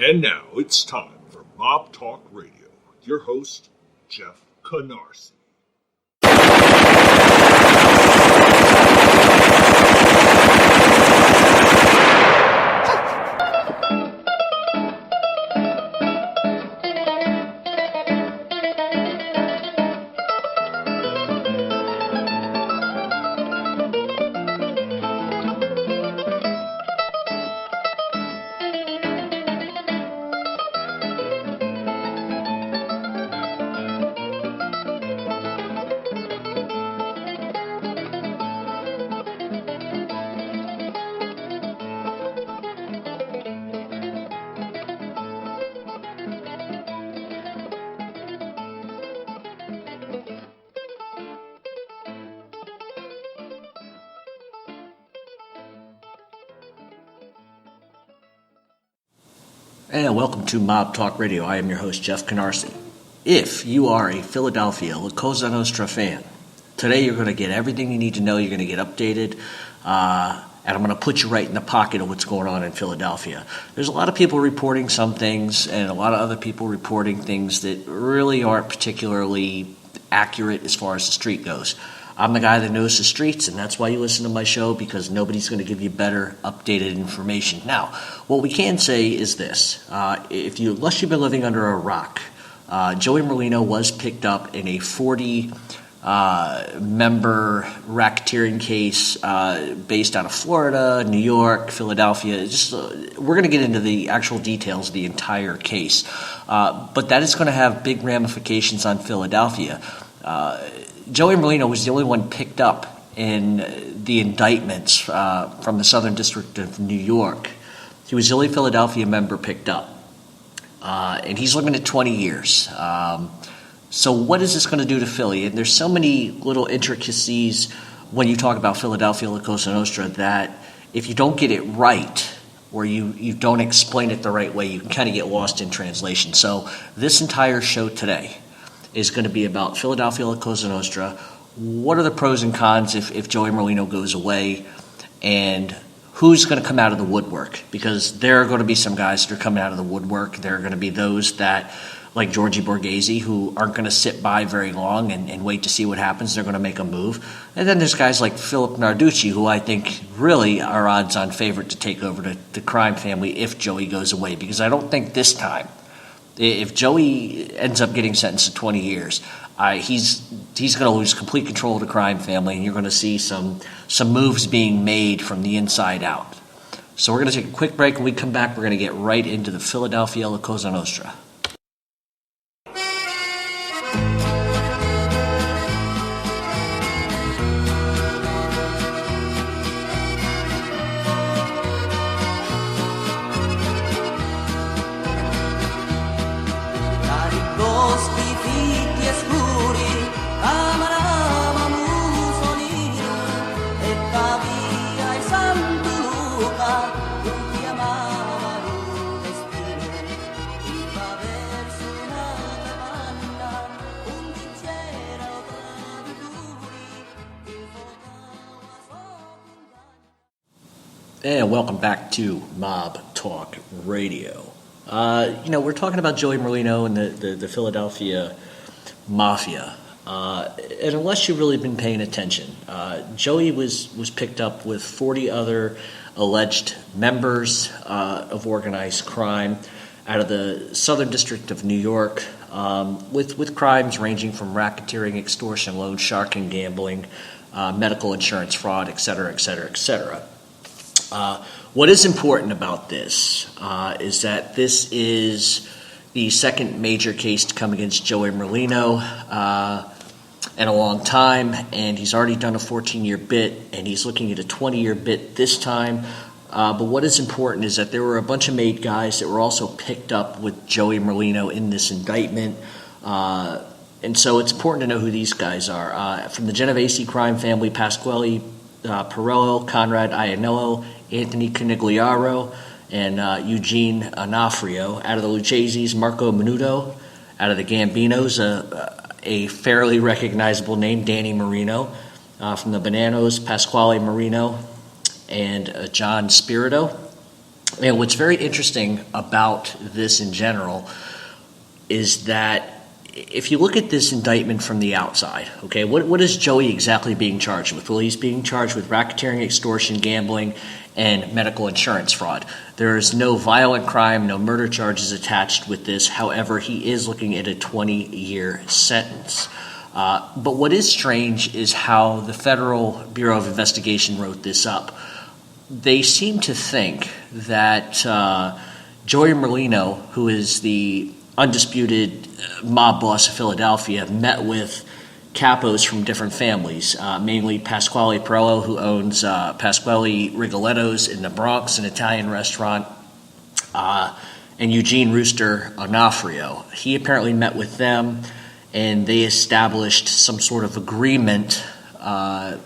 And now it's time for Mob Talk Radio with your host, Jeff Canarsie. And welcome to Mob Talk Radio. I am your host, Jeff Canarsie. If you are a Philadelphia La Cosa Nostra fan, today you're going to get everything you need to know. You're going to get updated, and I'm going to put you right in the pocket of what's going on in Philadelphia. There's a lot of people reporting some things, and a lot of other people reporting things that really aren't particularly accurate as far as the street goes. I'm the guy that knows the streets, and that's why you listen to my show, because nobody's going to give you better updated information. Now, what we can say is this. Unless you've been living under a rock, Joey Merlino was picked up in a 40-member racketeering case based out of Florida, New York, Philadelphia. We're going to get into the actual details of the entire case. But that is going to have big ramifications on Philadelphia. Joey Merlino was the only one picked up in the indictments from the Southern District of New York. He was the only Philadelphia member picked up, and he's looking at 20 years. So what is this going to do to Philly? And there's so many little intricacies when you talk about Philadelphia La Cosa Nostra that if you don't get it right or you don't explain it the right way, you can kind of get lost in translation. So this entire show today is going to be about Philadelphia La Cosa Nostra. What are the pros and cons if Joey Merlino goes away, and who's going to come out of the woodwork? Because there are going to be some guys that are coming out of the woodwork. There are going to be those that, like Georgie Borghese, who aren't going to sit by very long and wait to see what happens. They're going to make a move. And then there's guys like Philip Narducci, who I think really are odds-on favorite to take over the crime family if Joey goes away. Because I don't think this time, if Joey ends up getting sentenced to 20 years, he's going to lose complete control of the crime family, and you're going to see some moves being made from the inside out. So we're going to take a quick break. When we come back, we're going to get right into the Philadelphia La Cosa Nostra. And welcome back to Mob Talk Radio. We're talking about Joey Merlino and the Philadelphia Mafia. And unless you've really been paying attention, Joey was picked up with 40 other alleged members of organized crime out of the Southern District of New York, with crimes ranging from racketeering, extortion, loan sharking, gambling, medical insurance fraud, et cetera, et cetera, et cetera. What is important about this is that this is the second major case to come against Joey Merlino in a long time, and he's already done a 14-year bit, and he's looking at a 20-year bit this time. But what is important is that there were a bunch of made guys that were also picked up with Joey Merlino in this indictment. And so it's important to know who these guys are. From the Genovese crime family, Pasquale Perello, Conrad Iannello, Anthony Canigliaro, and Eugene Onofrio. Out of the Lucchese's, Marco Menudo. Out of the Gambinos, a fairly recognizable name, Danny Marino. From the Bananos, Pasquale Marino and John Spirito. And what's very interesting about this in general is that if you look at this indictment from the outside, okay, what is Joey exactly being charged with? Well, he's being charged with racketeering, extortion, gambling, and medical insurance fraud. There is no violent crime, no murder charges attached with this. However, he is looking at a 20-year sentence. But what is strange is how the Federal Bureau of Investigation wrote this up. They seem to think that Joey Merlino, who is the undisputed mob boss of Philadelphia, met with capos from different families, mainly Pasquale Perello, who owns Pasquale Rigoletto's in the Bronx, an Italian restaurant, and Eugene Rooster Onofrio. He apparently met with them, and they established some sort of agreement to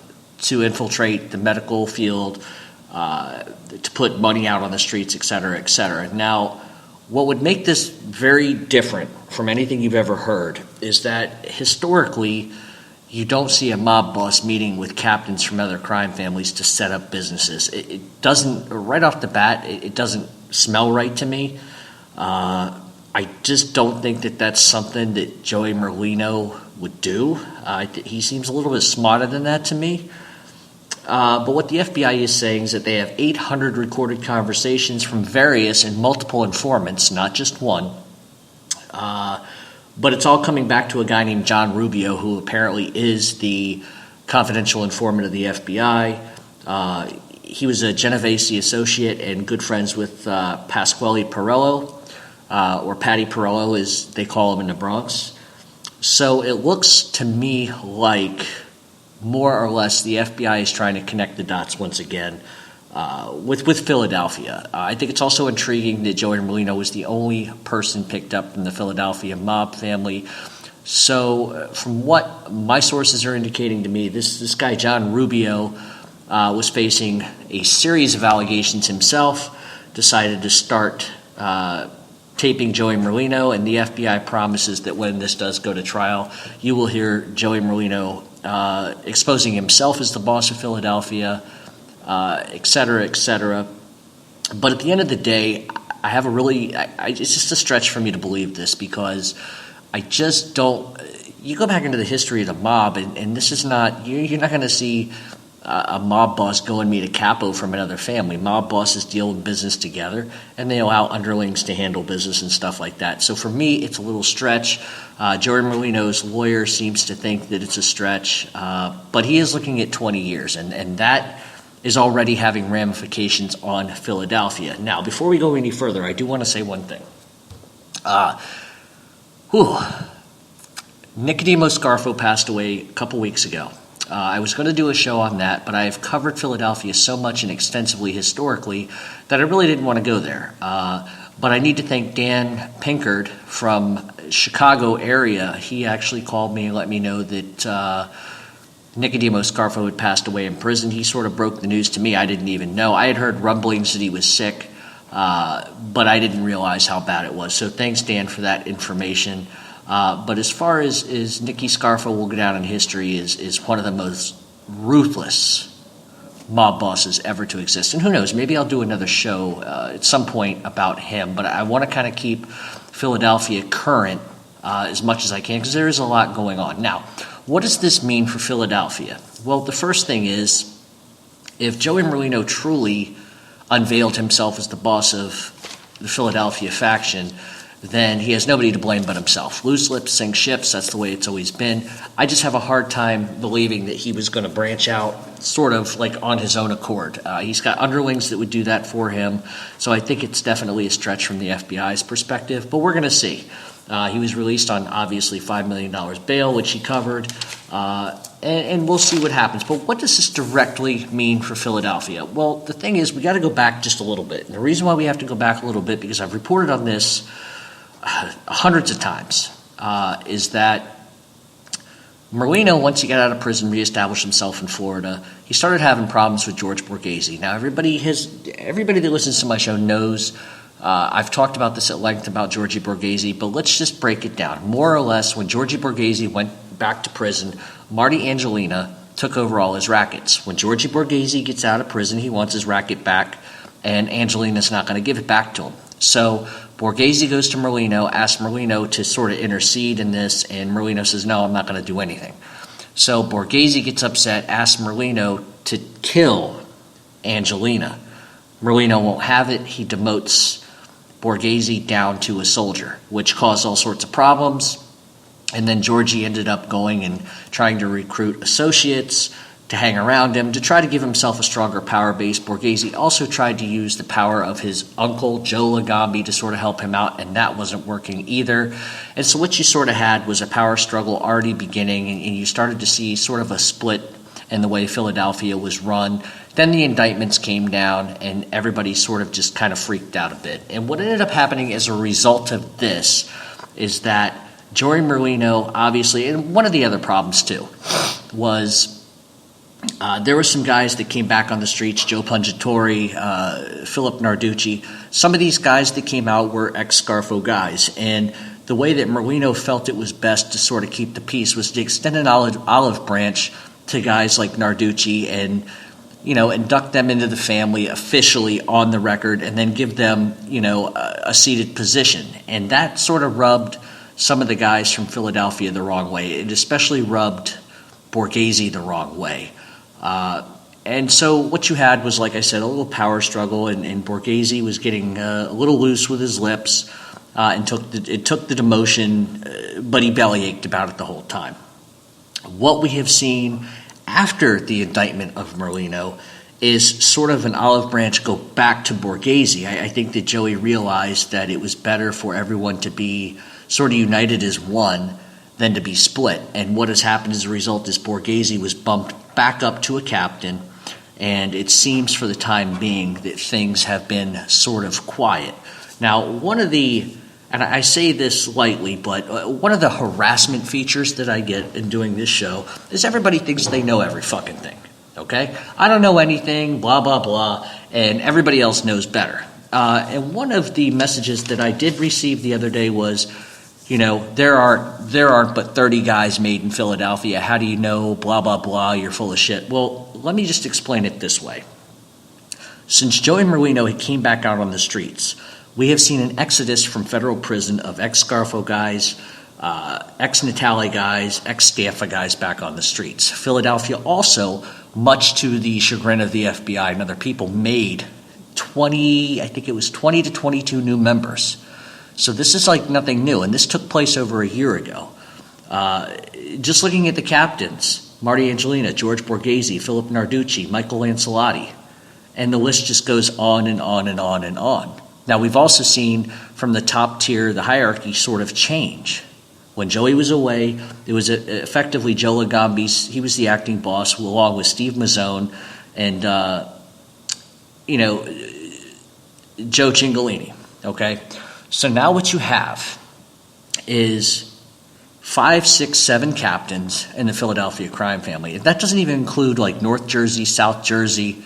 infiltrate the medical field, to put money out on the streets, et cetera, et cetera. Now, what would make this very different from anything you've ever heard is that historically, you don't see a mob boss meeting with captains from other crime families to set up businesses. It doesn't, right off the bat, it doesn't smell right to me. I just don't think that that's something that Joey Merlino would do. He seems a little bit smarter than that to me. But what the FBI is saying is that they have 800 recorded conversations from various and multiple informants, not just one. But it's all coming back to a guy named John Rubio, who apparently is the confidential informant of the FBI. He was a Genovese associate and good friends with Pasquale Perello, or Patty Perello, as they call him in the Bronx. So it looks to me like more or less the FBI is trying to connect the dots once again with Philadelphia. I think it's also intriguing that Joey Merlino was the only person picked up from the Philadelphia mob family. So from what my sources are indicating to me, this guy John Rubio was facing a series of allegations himself, decided to start taping Joey Merlino, and the FBI promises that when this does go to trial, you will hear Joey Merlino exposing himself as the boss of Philadelphia, et cetera, et cetera. But at the end of the day, I have a really, it's just a stretch for me to believe this, because I just don't, you go back into the history of the mob, and this is not, you're not going to see a mob boss go and meet a capo from another family. Mob bosses deal in business together, and they allow underlings to handle business and stuff like that. So for me, it's a little stretch. Joey Merlino's lawyer seems to think that it's a stretch, but he is looking at 20 years, and that is already having ramifications on Philadelphia. Now, before we go any further, I do want to say one thing. Nicodemo Scarfo passed away a couple weeks ago. I was going to do a show on that, but I have covered Philadelphia so much and extensively historically that I really didn't want to go there. But I need to thank Dan Pinkard from Chicago area. He actually called me and let me know that Nicodemo Scarfo had passed away in prison. He sort of broke the news to me. I didn't even know. I had heard rumblings that he was sick, but I didn't realize how bad it was. So thanks, Dan, for that information. But as far as Nicky Scarfo will go down in history is one of the most ruthless mob bosses ever to exist. And who knows, maybe I'll do another show at some point about him. But I want to kind of keep Philadelphia current as much as I can, because there is a lot going on. Now, what does this mean for Philadelphia? Well, the first thing is, if Joey Merlino truly unveiled himself as the boss of the Philadelphia faction, then he has nobody to blame but himself. Loose lips sink ships, that's the way it's always been. I just have a hard time believing that he was going to branch out sort of like on his own accord. He's got underlings that would do that for him, so I think it's definitely a stretch from the FBI's perspective, but we're going to see. He was released on, obviously, $5 million bail, which he covered, and we'll see what happens. But what does this directly mean for Philadelphia? Well, the thing is, we got to go back just a little bit. And the reason why we have to go back a little bit, because I've reported on this hundreds of times, is that Merlino, once he got out of prison, reestablished himself in Florida. He started having problems with George Borghese. Now, everybody that listens to my show knows I've talked about this at length about Georgie Borghese, but let's just break it down. More or less, when Georgie Borghese went back to prison, Marty Angelina took over all his rackets. When Georgie Borghese gets out of prison, he wants his racket back, and Angelina's not going to give it back to him. So Borghese goes to Merlino, asks Merlino to sort of intercede in this, and Merlino says, no, I'm not going to do anything. So Borghese gets upset, asks Merlino to kill Angelina. Merlino won't have it. He demotes Borghese down to a soldier, which caused all sorts of problems. And then Georgie ended up going and trying to recruit associates to hang around him to try to give himself a stronger power base. Borghese also tried to use the power of his uncle, Joe Lagambi, to sort of help him out, and that wasn't working either. And so what you sort of had was a power struggle already beginning, and you started to see sort of a split in the way Philadelphia was run. Then the indictments came down, and everybody sort of just kind of freaked out a bit. And what ended up happening as a result of this is that Joey Merlino, obviously, and one of the other problems too, was there were some guys that came back on the streets, Joe Pungatori, Philip Narducci. Some of these guys that came out were ex-Scarfo guys, and the way that Merlino felt it was best to sort of keep the peace was to extend an olive branch to guys like Narducci and, induct them into the family officially on the record and then give them, a seated position. And that sort of rubbed some of the guys from Philadelphia the wrong way. It especially rubbed Borghese the wrong way. And so what you had was, like I said, a little power struggle, and Borghese was getting a little loose with his lips and took the demotion, but he bellyached about it the whole time. What we have seen after the indictment of Merlino is sort of an olive branch go back to Borghese. I think that Joey realized that it was better for everyone to be sort of united as one than to be split. And what has happened as a result is Borghese was bumped back up to a captain, and it seems for the time being that things have been sort of quiet. Now, and I say this lightly, but one of the harassment features that I get in doing this show is everybody thinks they know every fucking thing, okay? I don't know anything, blah, blah, blah, and everybody else knows better. And one of the messages that I did receive the other day was, there aren't but 30 guys made in Philadelphia. How do you know, blah, blah, blah, you're full of shit? Well, let me just explain it this way. Since Joey Merlino came back out on the streets, we have seen an exodus from federal prison of ex-Scarfo guys, ex-Natale guys, ex-Staffa guys back on the streets. Philadelphia also, much to the chagrin of the FBI and other people, made 20 to 22 new members. So this is like nothing new, and this took place over a year ago. Just looking at the captains, Marty Angelina, George Borghese, Philip Narducci, Michael Lancelotti, and the list just goes on and on and on and on. Now, we've also seen from the top tier, the hierarchy sort of change. When Joey was away, it was effectively Joe Lagambi. He was the acting boss, along with Steve Mazzone and, Joe Cingolini, okay? So now what you have is 5, 6, 7 captains in the Philadelphia crime family. That doesn't even include like North Jersey, South Jersey,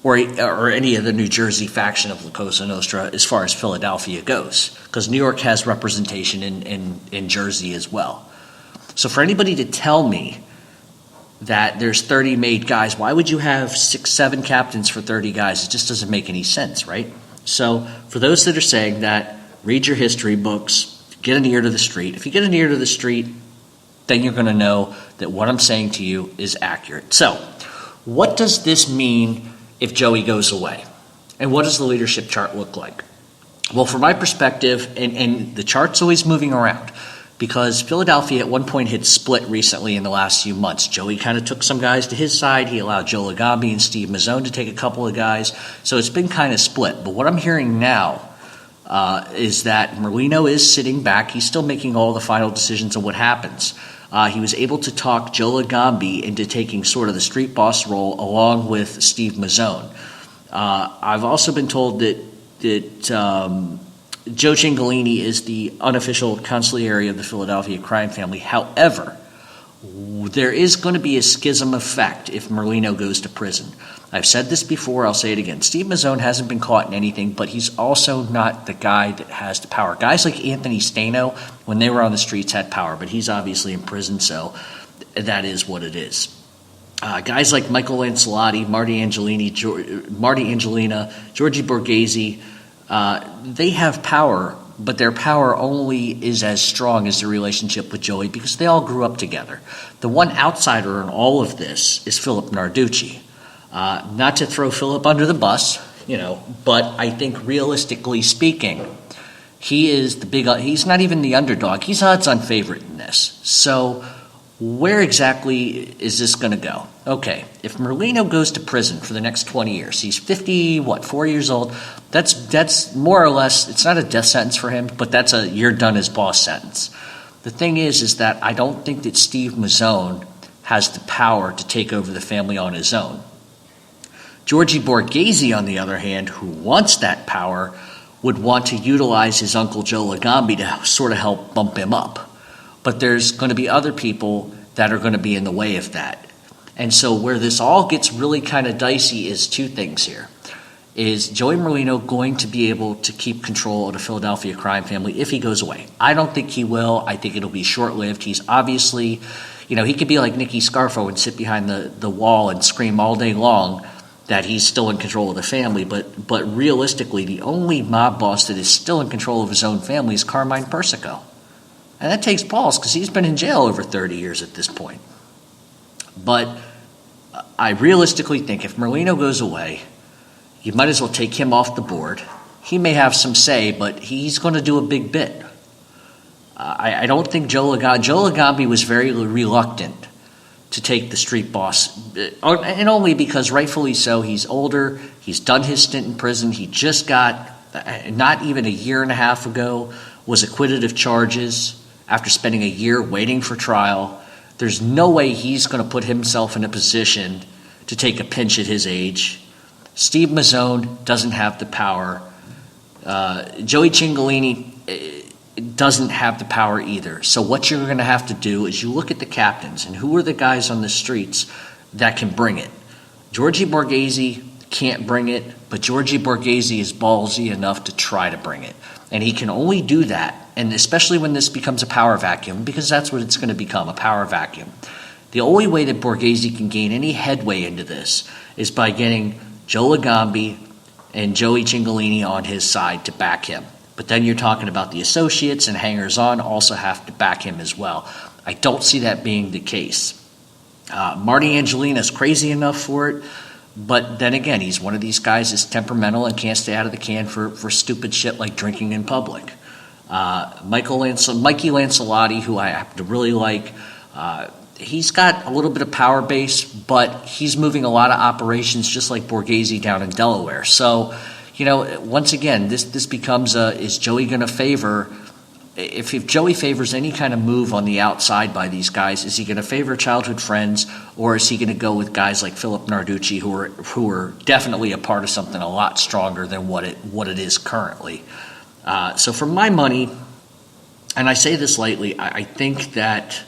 or any of the New Jersey faction of La Cosa Nostra as far as Philadelphia goes, because New York has representation in Jersey as well. So for anybody to tell me that there's 30 made guys, why would you have 6, 7 captains for 30 guys? It just doesn't make any sense, right? So for those that are saying that, read your history books, get an ear to the street. If you get an ear to the street, then you're going to know that what I'm saying to you is accurate. So what does this mean if Joey goes away? And what does the leadership chart look like? Well, from my perspective, and the chart's always moving around, because Philadelphia at one point had split recently in the last few months. Joey kind of took some guys to his side. He allowed Joe Lagambi and Steve Mazzone to take a couple of guys. So it's been kind of split. But what I'm hearing now is that Merlino is sitting back. He's still making all the final decisions on what happens. He was able to talk Joe Lagambi into taking sort of the street boss role along with Steve Mazzone. I've also been told that Joe Cingolini is the unofficial consigliere of the Philadelphia crime family. However, there is going to be a schism effect if Merlino goes to prison. I've said this before, I'll say it again. Steve Mazzone hasn't been caught in anything, but he's also not the guy that has the power. Guys like Anthony Stano, when they were on the streets, had power, but he's obviously in prison, so that is what it is. Guys like Michael Lancelotti, Marty Angelina, Georgie Borghese, they have power, but their power only is as strong as their relationship with Joey because they all grew up together. The one outsider in all of this is Philip Narducci. Not to throw Philip under the bus, but I think realistically speaking, he's not even the underdog. He's odds-on favorite in this. So where exactly is this going to go? Okay, if Merlino goes to prison for the next 20 years, he's 4 years old, that's more or less, it's not a death sentence for him, but that's a you're done as boss sentence. The thing is that I don't think that Steve Mazzone has the power to take over the family on his own. Georgie Borghese, on the other hand, who wants that power, would want to utilize his uncle Joe Lagambi to sort of help bump him up. But there's going to be other people that are going to be in the way of that. And so where this all gets really kind of dicey is two things here. Is Joey Merlino going to be able to keep control of the Philadelphia crime family if he goes away? I don't think he will. I think it'll be short-lived. He's obviously, he could be like Nicky Scarfo and sit behind the wall and scream all day long that he's still in control of the family. But realistically, the only mob boss that is still in control of his own family is Carmine Persico. And that takes balls because he's been in jail over 30 years at this point. But I realistically think if Merlino goes away, you might as well take him off the board. He may have some say, but he's going to do a big bit. I don't think Joe Lagambi was very reluctant to take the street boss, and only because rightfully so, he's older, he's done his stint in prison, he just got, not even a year and a half ago, was acquitted of charges after spending a year waiting for trial. There's no way he's going to put himself in a position to take a pinch at his age. Steve Mazzone doesn't have the power. Joey Cingolini doesn't have the power either. So what you're going to have to do is you look at the captains and who are the guys on the streets that can bring it. Georgie Borghese can't bring it, but Georgie Borghese is ballsy enough to try to bring it. And he can only do that, and especially when this becomes a power vacuum, because that's what it's going to become, a power vacuum. The only way that Borghese can gain any headway into this is by getting Joe Lagambi and Joey Cingolini on his side to back him. But then you're talking about the associates and hangers-on also have to back him as well. I don't see that being the case. Marty Angelina's crazy enough for it, but then again, he's one of these guys that's temperamental and can't stay out of the can for stupid shit like drinking in public. Mikey Lancelotti, who I happen to really like, he's got a little bit of power base, but he's moving a lot of operations just like Borghese down in Delaware. So, once again, this becomes is Joey going to favor, if Joey favors any kind of move on the outside by these guys, is he going to favor childhood friends, or is he going to go with guys like Philip Narducci who are definitely a part of something a lot stronger than what it is currently? So for my money, and I say this lightly, I think that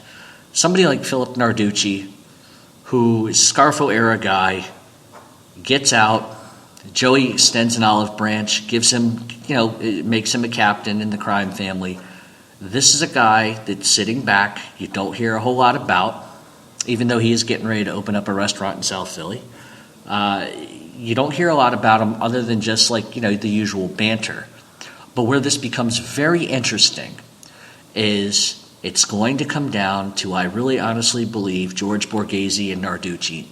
somebody like Philip Narducci, who is Scarfo-era guy, gets out, Joey extends an olive branch, gives him, it makes him a captain in the crime family. This is a guy that's sitting back, you don't hear a whole lot about, even though he is getting ready to open up a restaurant in South Philly. You don't hear a lot about him other than just the usual banter. But where this becomes very interesting is it's going to come down to, I really honestly believe, George Borghese and Narducci.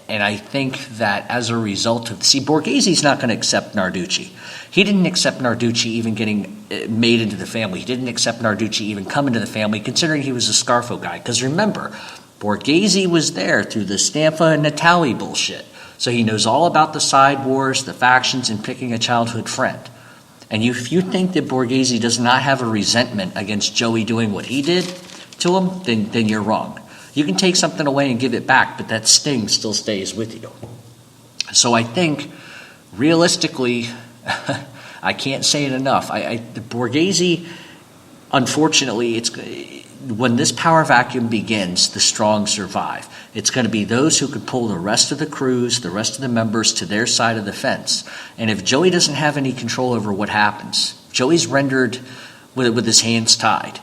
And I think that as a result of... See, Borghese's not going to accept Narducci. He didn't accept Narducci even getting made into the family. He didn't accept Narducci even coming to the family, considering he was a Scarfo guy. Because remember, Borghese was there through the Stampa and Natali bullshit. So he knows all about the side wars, the factions, and picking a childhood friend. And if you think that Borghese does not have a resentment against Joey doing what he did to him, then you're wrong. You can take something away and give it back, but that sting still stays with you. So I think, realistically, I can't say it enough. The Borghese, unfortunately, when this power vacuum begins, the strong survive. It's going to be those who could pull the rest of the crews, the rest of the members to their side of the fence. And if Joey doesn't have any control over what happens, Joey's rendered with his hands tied,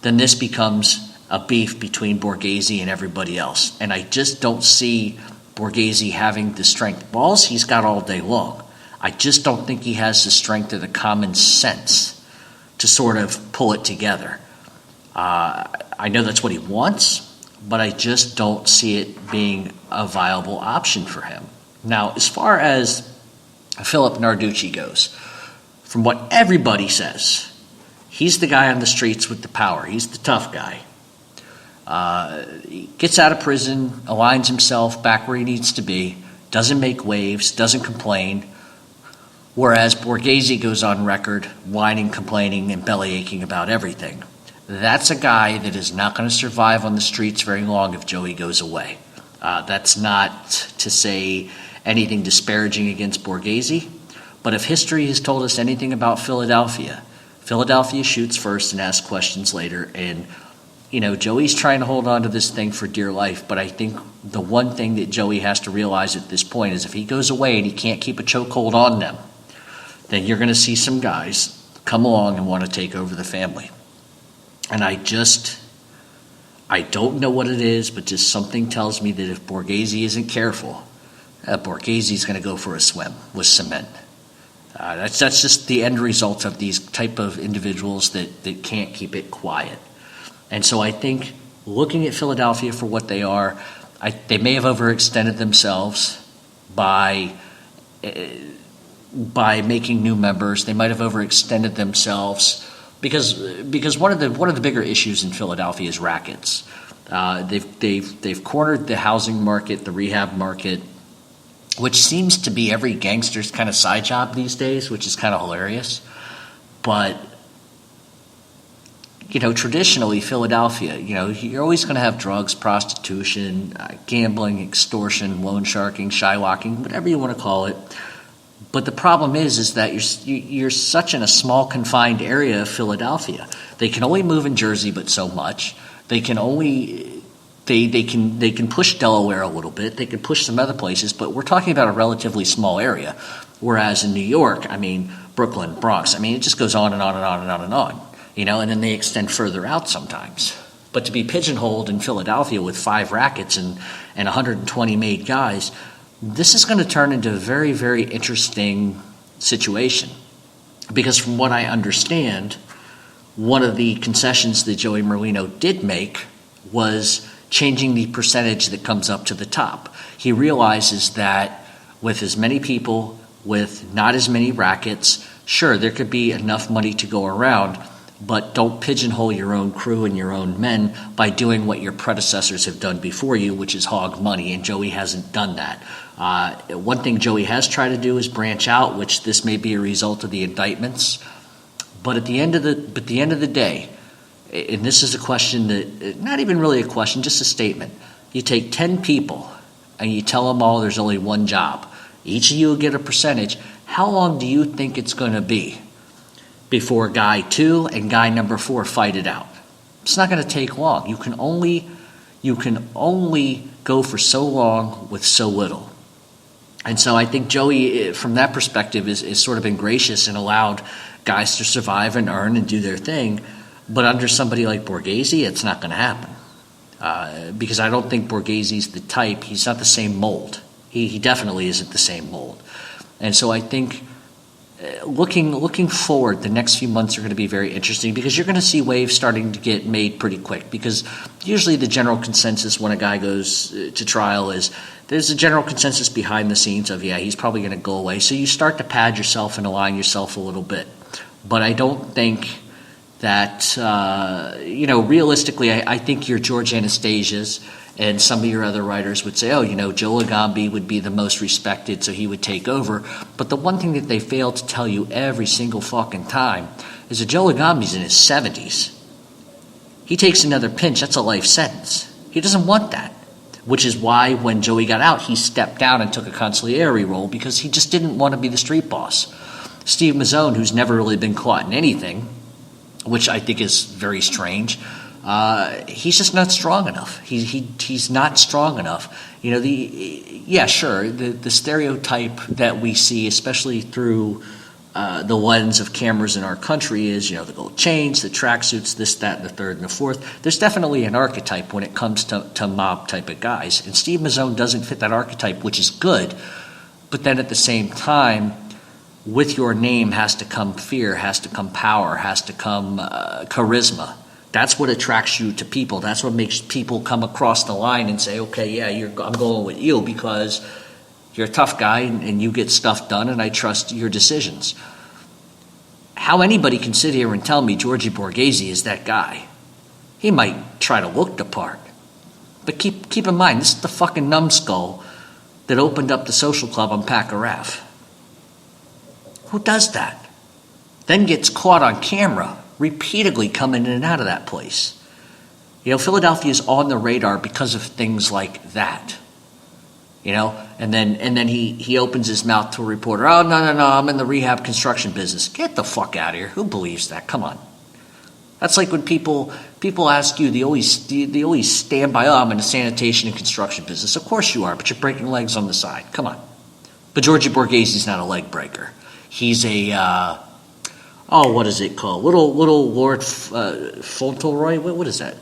then this becomes a beef between Borghese and everybody else. And I just don't see Borghese having the strength. Balls he's got all day long. I just don't think he has the strength or the common sense to sort of pull it together. I know that's what he wants, but I just don't see it being a viable option for him. Now, as far as Philip Narducci goes, from what everybody says, he's the guy on the streets with the power. He's the tough guy. He gets out of prison, aligns himself back where he needs to be, doesn't make waves, doesn't complain, whereas Borghese goes on record whining, complaining, and bellyaching about everything. That's a guy that is not going to survive on the streets very long if Joey goes away. That's not to say anything disparaging against Borghese, but if history has told us anything about Philadelphia, Philadelphia shoots first and asks questions later, and Joey's trying to hold on to this thing for dear life, but I think the one thing that Joey has to realize at this point is if he goes away and he can't keep a chokehold on them, then you're going to see some guys come along and want to take over the family. And I don't know what it is, but just something tells me that if Borghese isn't careful, Borghese's going to go for a swim with cement. That's just the end result of these type of individuals that can't keep it quiet. And so I think looking at Philadelphia for what they are, they may have overextended themselves by making new members. They might have overextended themselves because one of the bigger issues in Philadelphia is rackets. They've cornered the housing market, the rehab market, which seems to be every gangster's kind of side job these days, which is kind of hilarious. But traditionally Philadelphia, you're always going to have drugs, prostitution, gambling, extortion, loan sharking, shywalking, whatever you want to call it. But the problem is that you're such in a small confined area of Philadelphia. They can only move in Jersey, but so much. They can push Delaware a little bit. They can push some other places, but we're talking about a relatively small area. Whereas in New York, Brooklyn, Bronx, it just goes on and on and on and on and on. And then they extend further out sometimes. But to be pigeonholed in Philadelphia with 5 rackets and 120 made guys, this is going to turn into a very, very interesting situation. Because from what I understand, one of the concessions that Joey Merlino did make was changing the percentage that comes up to the top. He realizes that with as many people, with not as many rackets, sure, there could be enough money to go around, but don't pigeonhole your own crew and your own men by doing what your predecessors have done before you, which is hog money, and Joey hasn't done that. One thing Joey has tried to do is branch out, which this may be a result of the indictments. But at the end of the day, and this is a question that, not even really a question, just a statement. You take 10 people and you tell them all there's only one job. Each of you will get a percentage. How long do you think it's going to be before guy 2 and guy number 4 fight it out? It's not going to take long. You can only go for so long with so little. And so I think Joey, from that perspective, is sort of been gracious and allowed guys to survive and earn and do their thing. But under somebody like Borghese, it's not going to happen. Because I don't think Borghese's the type. He's not the same mold. He definitely isn't the same mold. And so I think looking forward, the next few months are going to be very interesting because you're going to see waves starting to get made pretty quick. Because usually the general consensus when a guy goes to trial is there's a general consensus behind the scenes of, he's probably going to go away. So you start to pad yourself and align yourself a little bit. But I don't think that, realistically, I think your George Anastasias and some of your other writers would say, Joe Agambi would be the most respected, so he would take over. But the one thing that they fail to tell you every single fucking time is that Joe Agambi's in his 70s. He takes another pinch, that's a life sentence. He doesn't want that, which is why when Joey got out, he stepped down and took a consigliere role because he just didn't want to be the street boss. Steve Mazzone, who's never really been caught in anything, which I think is very strange, he's just not strong enough. He's not strong enough. The stereotype that we see, especially through the lens of cameras in our country is, the gold chains, the tracksuits, this, that, and the third and the fourth. There's definitely an archetype when it comes to mob type of guys. And Steve Mazzone doesn't fit that archetype, which is good. But then at the same time, with your name has to come fear, has to come power, has to come charisma. That's what attracts you to people. That's what makes people come across the line and say, okay, yeah, I'm going with you because you're a tough guy and you get stuff done and I trust your decisions. How anybody can sit here and tell me Georgie Borghese is that guy? He might try to look the part. But keep in mind, this is the fucking numbskull that opened up the social club on Packer Ave. Who does that? Then gets caught on camera repeatedly coming in and out of that place. Philadelphia is on the radar because of things like that. And then he opens his mouth to a reporter. Oh, no, I'm in the rehab construction business. Get the fuck out of here. Who believes that? Come on. That's like when people ask you, they always stand by, I'm in the sanitation and construction business. Of course you are, but you're breaking legs on the side. Come on. But Georgie Borghese's not a leg breaker. He's a, what is it called? Little Lord Fauntleroy? What is that?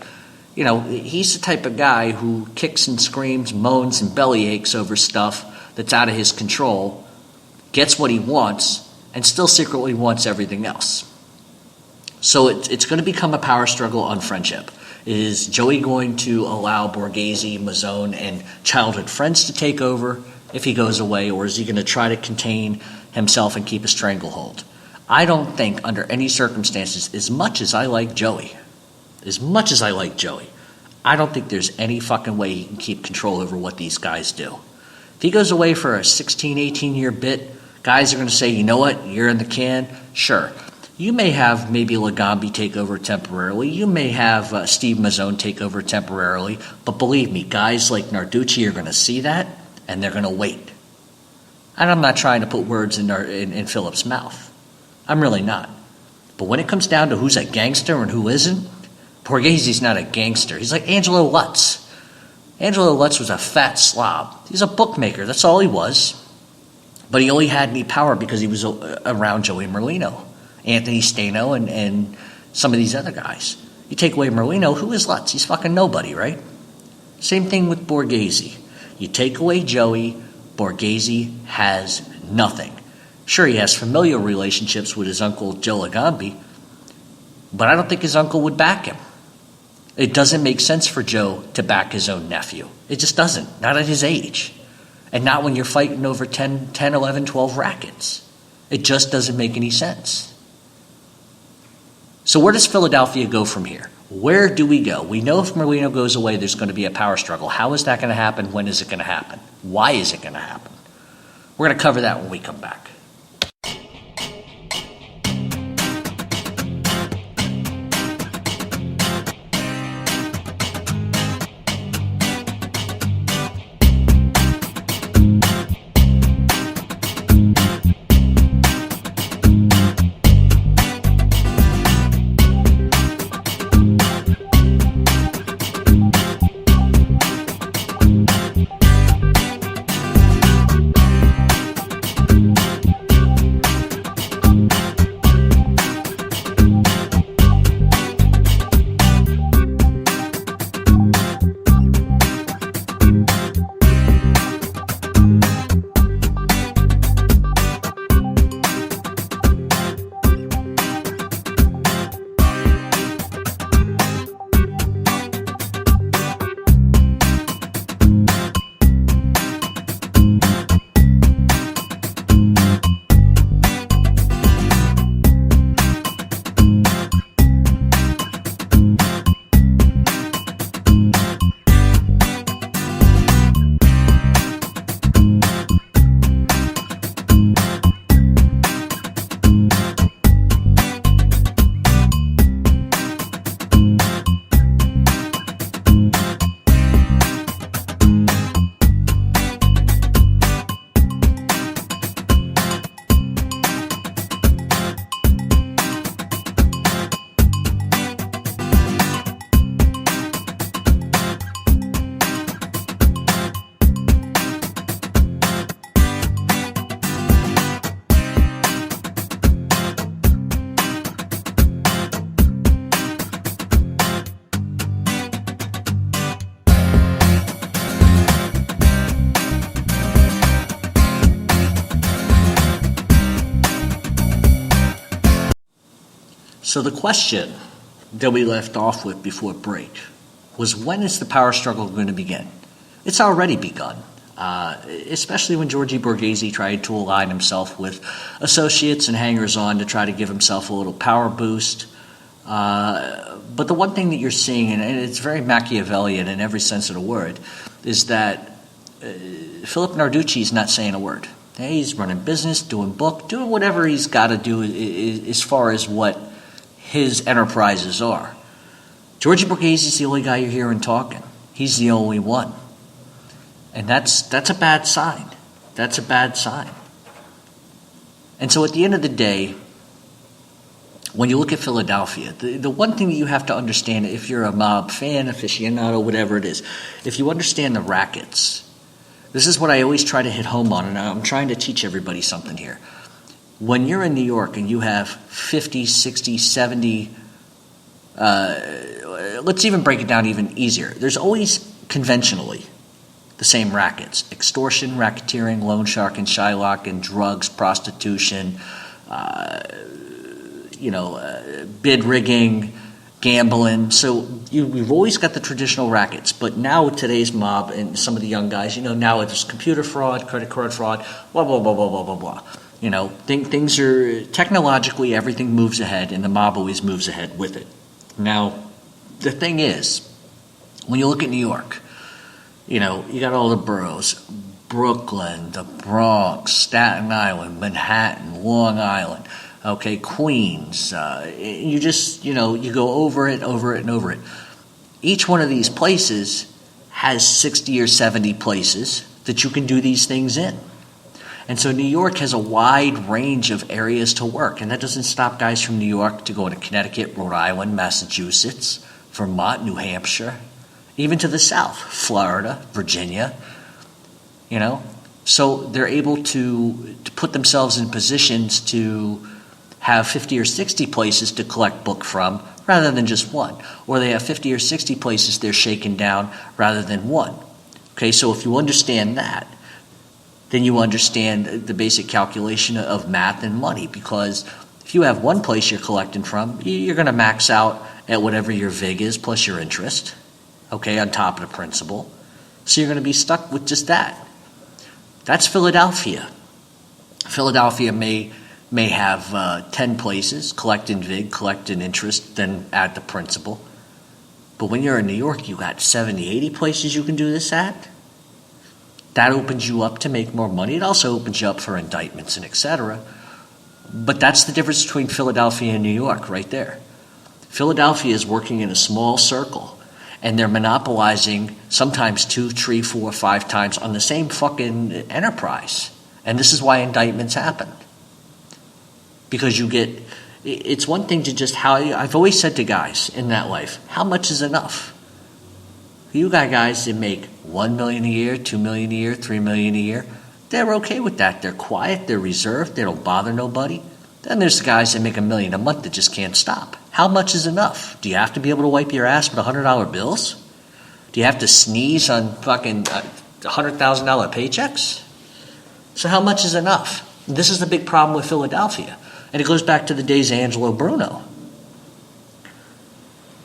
He's the type of guy who kicks and screams, moans and belly aches over stuff that's out of his control, gets what he wants, and still secretly wants everything else. So it's going to become a power struggle on friendship. Is Joey going to allow Borghese, Mazzone, and childhood friends to take over if he goes away, or is he going to try to contain himself and keep a stranglehold? I don't think under any circumstances, as much as I like Joey, I don't think there's any fucking way he can keep control over what these guys do. If he goes away for a 16, 18-year bit, guys are going to say, you know what, you're in the can? Sure. You may have maybe Lagambi take over temporarily. You may have Steve Mazzone take over temporarily. But believe me, guys like Narducci are going to see that, and they're going to wait. And I'm not trying to put words in Philip's mouth. I'm really not. But when it comes down to who's a gangster and who isn't, Borghese's not a gangster. He's like Angelo Lutz. Angelo Lutz was a fat slob. He's a bookmaker. That's all he was. But he only had any power because he was around Joey Merlino, Anthony Stano, and some of these other guys. You take away Merlino, who is Lutz? He's fucking nobody, right? Same thing with Borghese. You take away Joey, Borghese has nothing. Sure, he has familial relationships with his uncle Joe Lagambi, but I don't think his uncle would back him. It doesn't make sense for Joe to back his own nephew. It just doesn't. Not at his age. And not when you're fighting over 10, 11, 12 rackets. It just doesn't make any sense. So where does Philadelphia go from here? Where do we go? We know if Merlino goes away, there's going to be a power struggle. How is that going to happen? When is it going to happen? Why is it going to happen? We're going to cover that when we come back. So the question that we left off with before break was, when is the power struggle going to begin? It's already begun, especially when Georgie Borghese tried to align himself with associates and hangers-on to try to give himself a little power boost. But the one thing that you're seeing, and it's very Machiavellian in every sense of the word, is that Philip Narducci is not saying a word. He's running business, doing book, doing whatever he's got to do as far as what his enterprises are. Georgie Borghese is the only guy you're hearing talking. He's the only one. And that's a bad sign. That's a bad sign. And so at the end of the day, when you look at Philadelphia, the one thing that you have to understand, if you're a mob fan, aficionado, whatever it is, if you understand the rackets, this is what I always try to hit home on, and I'm trying to teach everybody something here. When you're in New York and you have 50, 60, 70, let's even break it down even easier. There's always conventionally the same rackets: extortion, racketeering, loan shark and Shylock, and drugs, prostitution, bid rigging, gambling. So we've always got the traditional rackets, but now with today's mob and some of the young guys, now it's computer fraud, credit card fraud, blah, blah, blah, blah, blah, blah, blah. Things are, technologically, everything moves ahead, and the mob always moves ahead with it. Now, the thing is, when you look at New York, you got all the boroughs: Brooklyn, the Bronx, Staten Island, Manhattan, Long Island, Queens. You just, you go over it, and over it. Each one of these places has 60 or 70 places that you can do these things in. And so New York has a wide range of areas to work, and that doesn't stop guys from New York to go to Connecticut, Rhode Island, Massachusetts, Vermont, New Hampshire, even to the south, Florida, Virginia, So they're able to put themselves in positions to have 50 or 60 places to collect book from rather than just one. Or they have 50 or 60 places they're shaking down rather than one. So if you understand that, then you understand the basic calculation of math and money, because if you have one place you're collecting from, you're going to max out at whatever your VIG is plus your interest, on top of the principal. So you're going to be stuck with just that. That's Philadelphia. Philadelphia may have 10 places, collecting VIG, collecting interest, then add the principal. But when you're in New York, you got 70, 80 places you can do this at. That opens you up to make more money. It also opens you up for indictments and etc. But that's the difference between Philadelphia and New York right there. Philadelphia is working in a small circle, and they're monopolizing sometimes 2, 3, 4, 5 times on the same fucking enterprise. And this is why indictments happen. Because it's one thing to just, I've always said to guys in that life, how much is enough? You got guys that make $1 million a year, $2 million a year, $3 million a year. They're okay with that. They're quiet, they're reserved, they don't bother nobody. Then there's the guys that make $1 million a month that just can't stop. How much is enough? Do you have to be able to wipe your ass with $100 bills? Do you have to sneeze on fucking $100,000 paychecks? So how much is enough? This is the big problem with Philadelphia. And it goes back to the days of Angelo Bruno.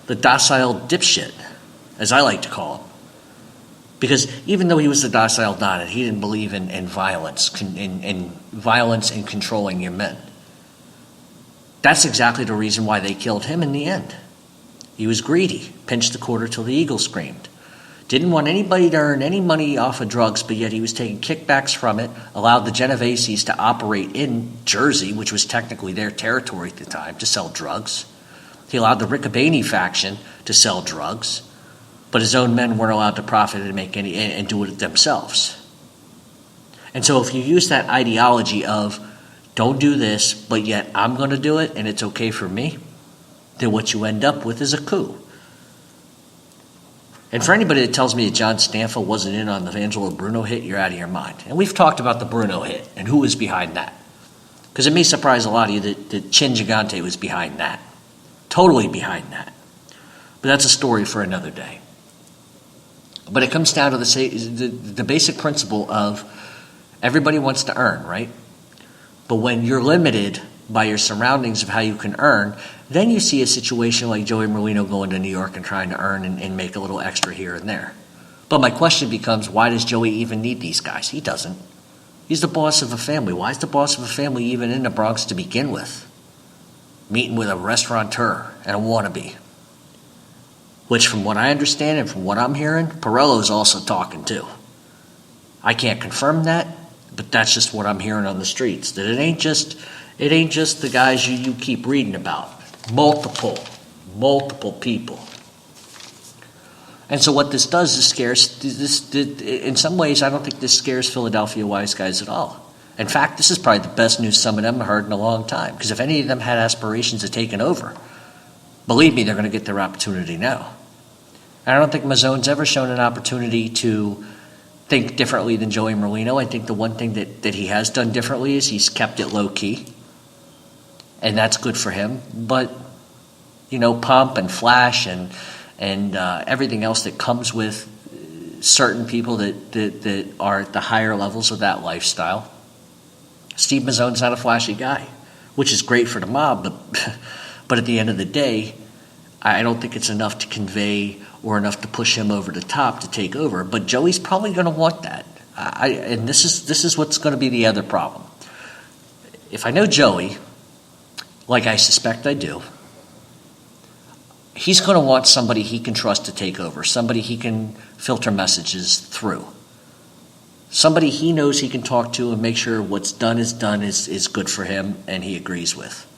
The docile dipshit, as I like to call him. Because even though he was the docile don, and he didn't believe in violence, in violence and controlling your men. That's exactly the reason why they killed him in the end. He was greedy, pinched the quarter till the eagle screamed. Didn't want anybody to earn any money off of drugs, but yet he was taking kickbacks from it, allowed the Genoveses to operate in Jersey, which was technically their territory at the time, to sell drugs. He allowed the Riccoboni faction to sell drugs, but his own men weren't allowed to profit and make any and do it themselves. And so if you use that ideology of don't do this, but yet I'm going to do it and it's okay for me, then what you end up with is a coup. And for anybody that tells me that John Stanfield wasn't in on the Angelo Bruno hit, you're out of your mind. And we've talked about the Bruno hit and who was behind that. Because it may surprise a lot of you that Chin Gigante was behind that. Totally behind that. But that's a story for another day. But it comes down to the basic principle of everybody wants to earn, right? But when you're limited by your surroundings of how you can earn, then you see a situation like Joey Merlino going to New York and trying to earn and make a little extra here and there. But my question becomes, why does Joey even need these guys? He doesn't. He's the boss of a family. Why is the boss of a family even in the Bronx to begin with? Meeting with a restaurateur and a wannabe. Which, from what I understand and from what I'm hearing, Perello's also talking too. I can't confirm that, but that's just what I'm hearing on the streets. That it ain't just the guys you keep reading about. Multiple people. And so what this does is in some ways, I don't think this scares Philadelphia wise guys at all. In fact, this is probably the best news some of them have heard in a long time. Because if any of them had aspirations of taking over, believe me, they're going to get their opportunity now. And I don't think Mazzone's ever shown an opportunity to think differently than Joey Merlino. I think the one thing that he has done differently is he's kept it low key. And that's good for him. But, pomp and flash and everything else that comes with certain people that are at the higher levels of that lifestyle. Steve Mazzone's not a flashy guy, which is great for the mob, but at the end of the day, I don't think it's enough to convey or enough to push him over the top to take over. But Joey's probably going to want that. And this is what's going to be the other problem. If I know Joey, like I suspect I do, he's going to want somebody he can trust to take over, somebody he can filter messages through, somebody he knows he can talk to and make sure what's done is good for him and he agrees with.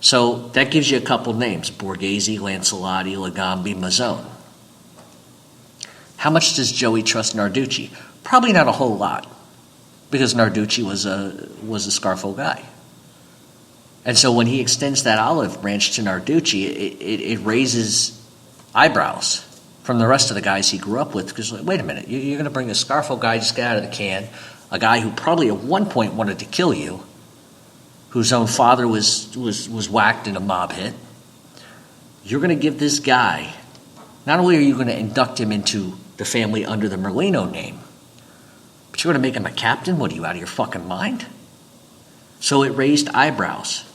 So that gives you a couple names: Borghese, Lancelotti, Lagambi, Mazzone. How much does Joey trust Narducci? Probably not a whole lot, because Narducci was a Scarfo guy. And so when he extends that olive branch to Narducci, it raises eyebrows from the rest of the guys he grew up with. Because, wait a minute, you're going to bring a Scarfo guy just get out of the can, a guy who probably at one point wanted to kill you, whose own father was whacked in a mob hit. You're going to give this guy, not only are you going to induct him into the family under the Merlino name, but you're going to make him a captain? What, are you out of your fucking mind? So it raised eyebrows.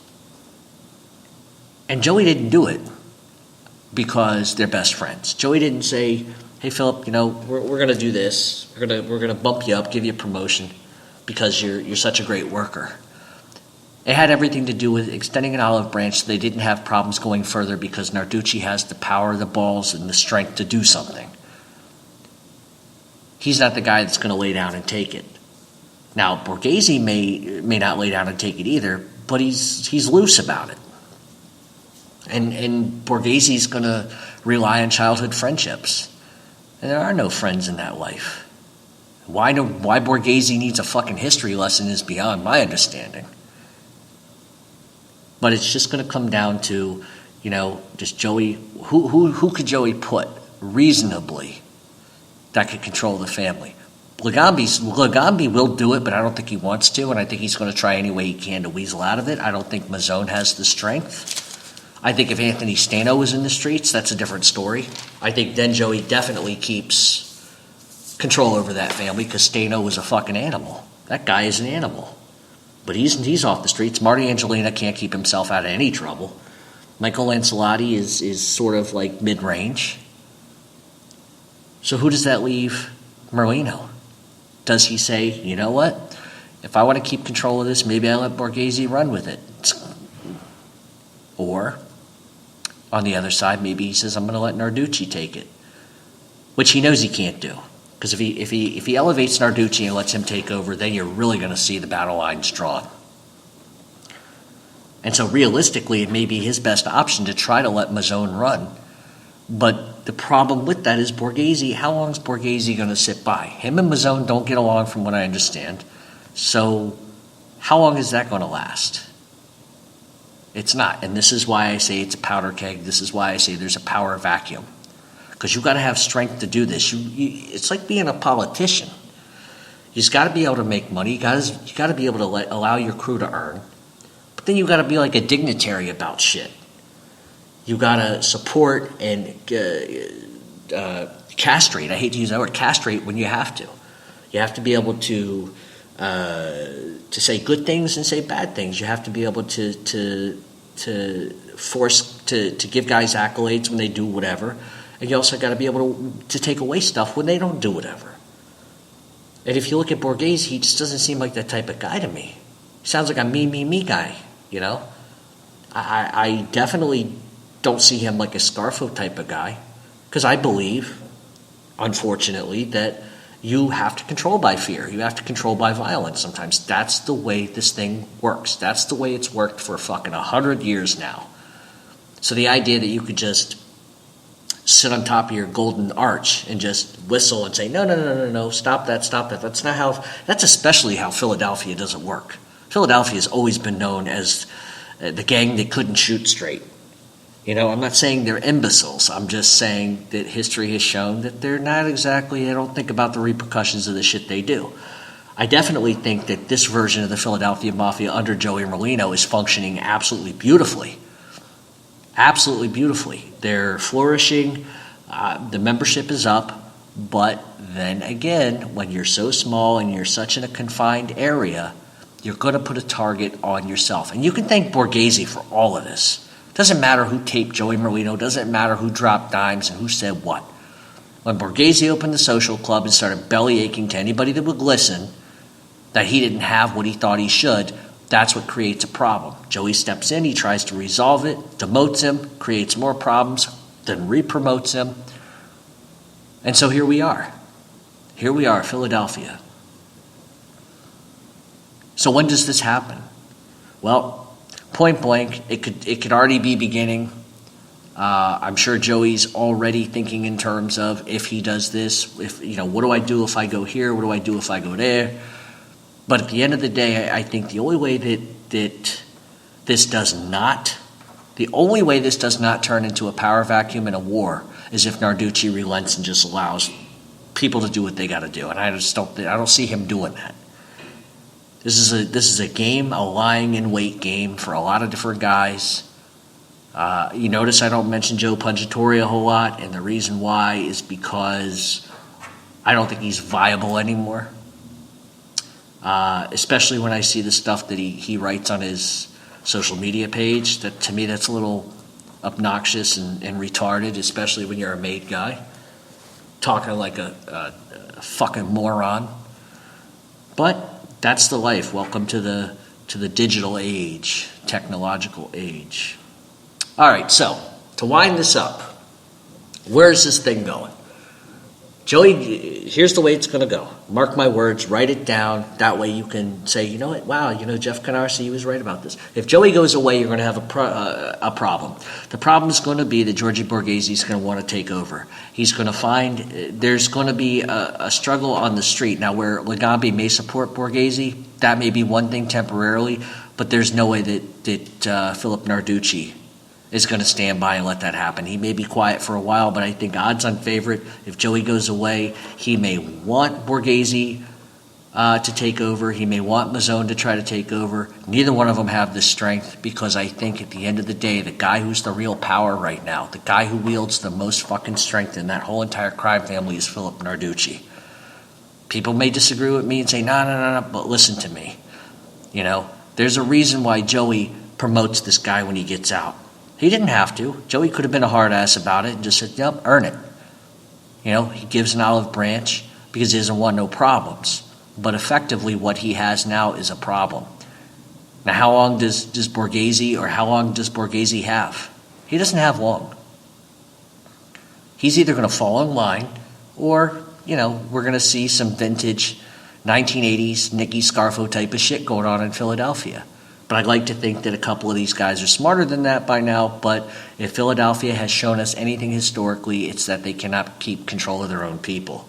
And Joey didn't do it because they're best friends. Joey didn't say, hey, Philip, we're going to do this. We're going to bump you up, give you a promotion because you're such a great worker. It had everything to do with extending an olive branch so they didn't have problems going further because Narducci has the power, the balls, and the strength to do something. He's not the guy that's going to lay down and take it. Now, Borghese may not lay down and take it either, but he's loose about it. And Borghese's going to rely on childhood friendships. And there are no friends in that life. Why Borghese needs a fucking history lesson is beyond my understanding. But it's just going to come down to, just Joey, who could Joey put reasonably that could control the family? Lagambi will do it, but I don't think he wants to, and I think he's going to try any way he can to weasel out of it. I don't think Mazzone has the strength. I think if Anthony Stano was in the streets, that's a different story. I think then Joey definitely keeps control over that family because Stano was a fucking animal. That guy is an animal. But he's off the streets. Marty Angelina can't keep himself out of any trouble. Michael Lancelotti is sort of like mid-range. So who does that leave Merlino? Does he say, you know what? If I want to keep control of this, maybe I let Borghese run with it. Or, on the other side, maybe he says, I'm going to let Narducci take it. Which he knows he can't do. Because if he elevates Narducci and lets him take over, then you're really going to see the battle lines drawn. And so realistically, it may be his best option to try to let Mazzone run. But the problem with that is Borghese. How long is Borghese going to sit by? Him and Mazzone don't get along from what I understand. So how long is that going to last? It's not. And this is why I say it's a powder keg. This is why I say there's a power vacuum. Because you've got to have strength to do this. It's like being a politician. You've got to be able to make money. You got to be able to allow your crew to earn. But then you've got to be like a dignitary about shit. You've got to support and castrate. I hate to use that word, castrate, when you have to. You have to be able to to say good things and say bad things. You have to be able to force to give guys accolades when they do whatever, and you also got to be able to take away stuff when they don't do whatever. And if you look at Borghese, he just doesn't seem like that type of guy to me. He sounds like a me guy, you know? I definitely don't see him like a Scarfo type of guy, because I believe, unfortunately, that you have to control by fear. You have to control by violence sometimes. That's the way this thing works. That's the way it's worked for fucking 100 years now. So the idea that you could just sit on top of your golden arch and just whistle and say, no, stop that. That's not how, that's especially how Philadelphia doesn't work. Philadelphia has always been known as the gang that couldn't shoot straight. You know, I'm not saying they're imbeciles. I'm just saying that history has shown that they're not exactly, they don't think about the repercussions of the shit they do. I definitely think that this version of the Philadelphia Mafia under Joey Merlino is functioning absolutely beautifully. Absolutely beautifully. They're flourishing. The membership is up. But then again, when you're so small and you're such in a confined area, you're going to put a target on yourself. And you can thank Borghese for all of this. Doesn't matter who taped Joey Merlino. Doesn't matter who dropped dimes and who said what. When Borghese opened the social club and started belly aching to anybody that would listen that he didn't have what he thought he should, that's what creates a problem. Joey steps in, he tries to resolve it, demotes him, creates more problems, then re-promotes him. And so here we are. Here we are, Philadelphia. So when does this happen? Well, point blank, it could already be beginning. I'm sure Joey's already thinking in terms of if he does this, what do I do if I go here? What do I do if I go there? But at the end of the day, I think the only way that this does not turn into a power vacuum and a war is if Narducci relents and just allows people to do what they got to do. And I don't see him doing that. This is a game, a lying in wait game for a lot of different guys. You notice I don't mention Joe Pungatori a whole lot, and the reason why is because I don't think he's viable anymore. Especially when I see the stuff that he writes on his social media page. That to me, that's a little obnoxious and retarded, especially when you're a made guy talking like a fucking moron. But that's the life. Welcome to the digital age, technological age. All right, so to wind this up, where's this thing going? Joey, here's the way it's going to go. Mark my words, write it down. That way you can say, you know what, wow, Jeff Canarsie, he was right about this. If Joey goes away, you're going to have a problem. The problem is going to be that Georgie Borghese is going to want to take over. He's going to find there's going to be a struggle on the street. Now, where Legambi may support Borghese, that may be one thing temporarily, but there's no way that Philip Narducci is going to stand by and let that happen. He may be quiet for a while, but I think odds on favorite, if Joey goes away, he may want Borghese to take over. He may want Mazzone to try to take over. Neither one of them have the strength, because I think at the end of the day, the guy who's the real power right now, the guy who wields the most fucking strength in that whole entire crime family is Philip Narducci. People may disagree with me and say, no, but listen to me. There's a reason why Joey promotes this guy when he gets out. He didn't have to. Joey could have been a hard ass about it and just said, yep, earn it. He gives an olive branch because he doesn't want no problems. But effectively what he has now is a problem. Now how long does Borghese have? He doesn't have long. He's either going to fall in line or, we're going to see some vintage 1980s Nicky Scarfo type of shit going on in Philadelphia. But I'd like to think that a couple of these guys are smarter than that by now. But if Philadelphia has shown us anything historically, it's that they cannot keep control of their own people.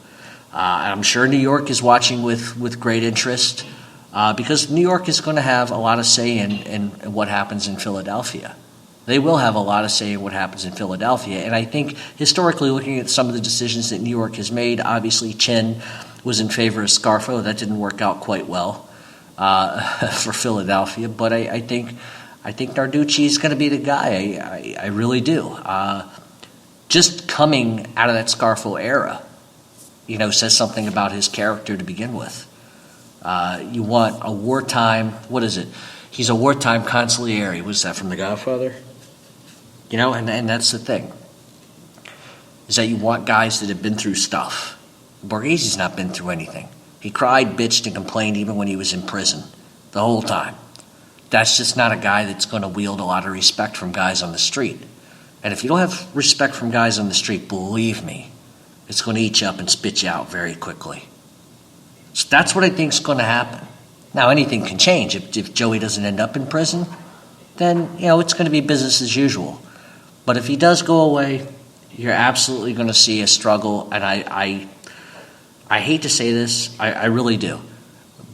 I'm sure New York is watching with great interest because New York is going to have a lot of say in what happens in Philadelphia. They will have a lot of say in what happens in Philadelphia. And I think historically, looking at some of the decisions that New York has made, obviously Chin was in favor of Scarfo. That didn't work out quite well for Philadelphia, but I think Narducci is going to be the guy. I really do. Just coming out of that Scarfo era, says something about his character to begin with. You want a wartime, what is it? He's a wartime consigliere. Was that from The Godfather? You know, and that's the thing, is that you want guys that have been through stuff. Borghesi's not been through anything. He cried, bitched, and complained even when he was in prison, the whole time. That's just not a guy that's going to wield a lot of respect from guys on the street. And if you don't have respect from guys on the street, believe me, it's going to eat you up and spit you out very quickly. So that's what I think is going to happen. Now, anything can change. If Joey doesn't end up in prison, then, it's going to be business as usual. But if he does go away, you're absolutely going to see a struggle. And I hate to say this, I really do.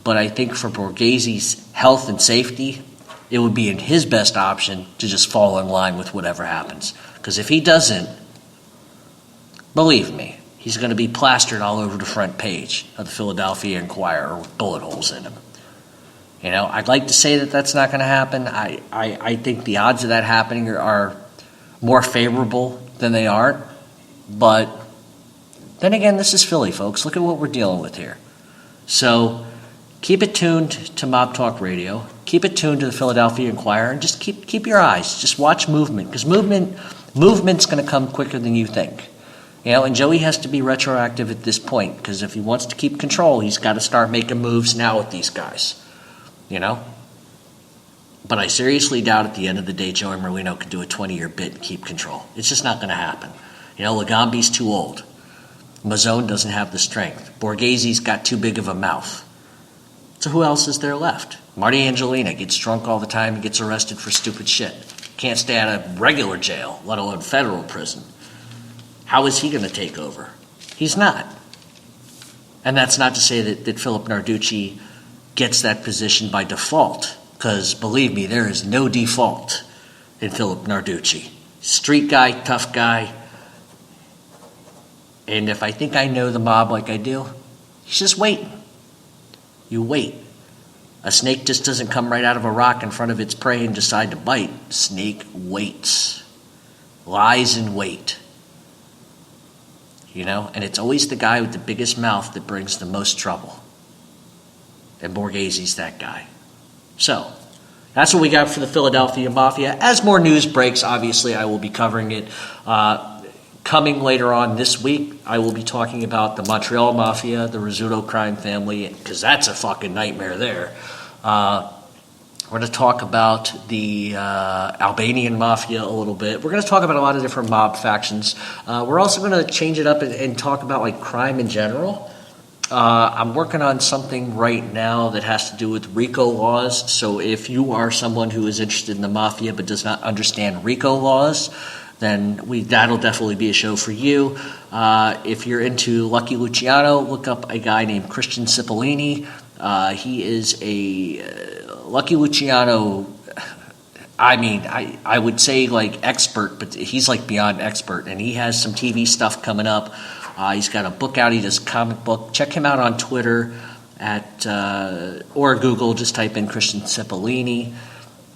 But I think for Borghesi's health and safety, it would be in his best option to just fall in line with whatever happens. Because if he doesn't, believe me, he's going to be plastered all over the front page of the Philadelphia Inquirer with bullet holes in him. I'd like to say that that's not going to happen. I think the odds of that happening are more favorable than they aren't. But then again, this is Philly, folks. Look at what we're dealing with here. So keep it tuned to Mob Talk Radio. Keep it tuned to the Philadelphia Inquirer, and just keep your eyes. Just watch movement, because movement's going to come quicker than you think. And Joey has to be retroactive at this point, because if he wants to keep control, he's got to start making moves now with these guys. But I seriously doubt at the end of the day Joey Merlino could do a 20-year bit and keep control. It's just not going to happen. Lagambi's too old. Mazzone doesn't have the strength. Borghesi's got too big of a mouth. So who else is there left? Marty Angelina gets drunk all the time and gets arrested for stupid shit. Can't stay out of regular jail, let alone federal prison. How is he going to take over? He's not. And that's not to say that Philip Narducci gets that position by default, because believe me, there is no default in Philip Narducci. Street guy, tough guy. And if I think I know the mob like I do, he's just waiting. You wait. A snake just doesn't come right out of a rock in front of its prey and decide to bite. Snake waits. Lies in wait. And it's always the guy with the biggest mouth that brings the most trouble. And Borghesi's that guy. So, that's what we got for the Philadelphia Mafia. As more news breaks, obviously I will be covering it. Coming later on this week, I will be talking about the Montreal Mafia, the Rizzuto crime family, because that's a fucking nightmare there. We're going to talk about the Albanian Mafia a little bit. We're going to talk about a lot of different mob factions. We're also going to change it up and talk about crime in general. I'm working on something right now that has to do with RICO laws. So if you are someone who is interested in the Mafia but does not understand RICO laws, then that'll definitely be a show for you. If you're into Lucky Luciano, look up a guy named Christian Cipollini. He is a Lucky Luciano, I would say expert, but he's beyond expert. And he has some TV stuff coming up. He's got a book out. He does comic book. Check him out on Twitter or Google. Just type in Christian Cipollini.